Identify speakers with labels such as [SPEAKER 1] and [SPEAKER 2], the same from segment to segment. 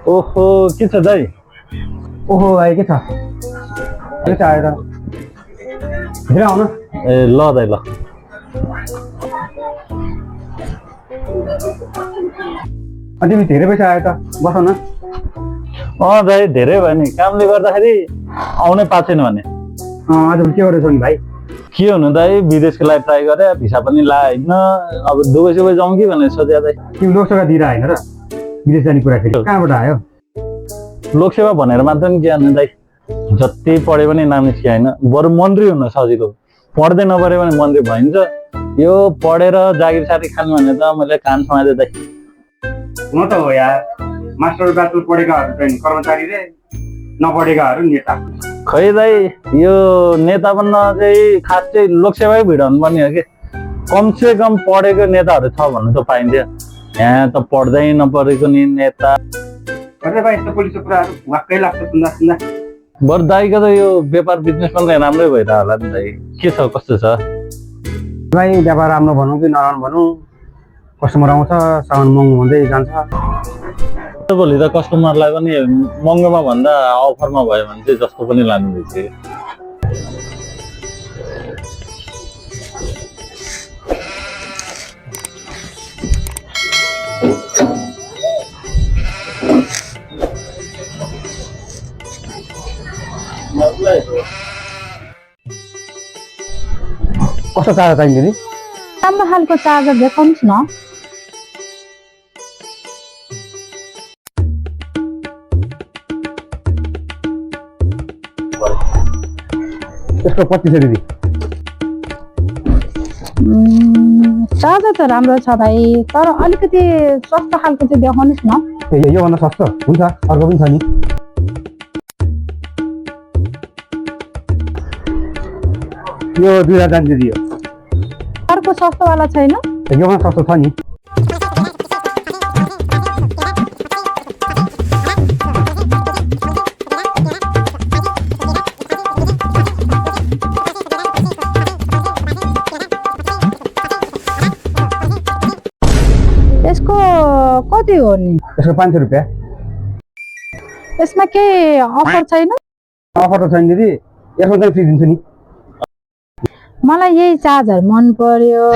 [SPEAKER 1] ओहो के छ दाइ?
[SPEAKER 2] ओहो भाइ के छ? के छ आएर? हेर आउन।
[SPEAKER 1] ए ल दाइ ल।
[SPEAKER 2] अनि तिमी धेरै पैसा आयो त, बस न।
[SPEAKER 1] दाइ धेरै भयो नि, कामले गर्दाखेरि आउनै पाएको छैन भने।
[SPEAKER 2] आज के गरेछौ नि भाइ?
[SPEAKER 1] के हुनु दाइ, विदेशको लागि ट्राई गरे, भिसा पनि ला होइन। अब दुबई सुबई जाउँ कि भनेर सोचे दाइ।
[SPEAKER 2] तिमी लोकसेवा दिएर होइन र विदेश जाने कुरा फेरि कहाँबाट आयो?
[SPEAKER 1] लोकसेवा भनेर मात्र नि के हाल्नु दाइ, जति पढे पनि नाम निस्के होइन, बरु मन्त्री हुन सजिलो। पढ्दै नपढ्यो भने मन्त्री भइन्छ। यो पढेर जागिर सारी खानु भने त मैले कान समाधे दाइ।
[SPEAKER 2] हुन त हो यार, मास्टर ब्याचलर पढेकाहरू चाहिँ कर्मचारी रे, नपढेकाहरू नेता।
[SPEAKER 1] खै दाइ, यो नेता बन्न चाहिँ खास चाहिँ लोकसेवै भिडाउनु पर्ने हो कि। कमसे कम पढेको नेताहरू छ भन्नु त पाइन्थ्यो। यहाँ त पढ्दै नपढेको नि नेता।
[SPEAKER 2] अरे भाइ, यस्तो पुलिसको कुराहरू वाक्कै लाग्छ सुन्दा सुन्दा।
[SPEAKER 1] बरु दाइको त यो व्यापार बिजनेस पनि राम्रै भइरह होला नि दाइ। के छ, कस्तो छ?
[SPEAKER 2] भाइ व्यापार राम्रो भनौँ कि नराम्रो भनौँ, कस्टमर आउँछ, सामान महँगो हुँदै जान्छ।
[SPEAKER 1] भोलि त कस्टमरलाई पनि महँगोमा भन्दा अफरमा भयो भने चाहिँ जस्तो पनि लानुहुँदैछ।
[SPEAKER 2] कस्तो चार्जर चाहिन्छ नि?
[SPEAKER 3] राम्रो खालको चार्जर देखाउनुहोस् न।
[SPEAKER 2] त्यसको 2500 दिदी।
[SPEAKER 3] चार्जर त राम्रो छ भाइ, तर अलिकति सस्तो खालको चाहिँ देखाउनुहोस् न।
[SPEAKER 2] योभन्दा सस्तो हुन्छ, अर्को पनि छ नि। यो 2000 जान्छ दिदी।
[SPEAKER 3] अर्को सस्तोवाला छैन?
[SPEAKER 2] योभन्दा सस्तो छ नि।
[SPEAKER 3] यसको कति हो नि?
[SPEAKER 2] यसको 500 रुपियाँ।
[SPEAKER 3] यसमा केही अफर छैन?
[SPEAKER 2] अफर त छैन दिदी, यसमा चाहिँ फ्री दिन्छु नि।
[SPEAKER 3] मलाई यही चार्जर मन पर्यो,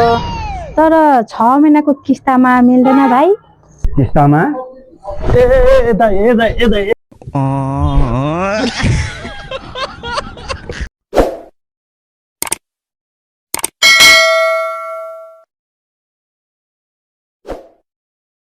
[SPEAKER 3] तर 6 महिनाको किस्तामा मिल्दैन भाइ?
[SPEAKER 2] किस्तामा?
[SPEAKER 1] ए दाइ, ए दाइ, ए दाइ।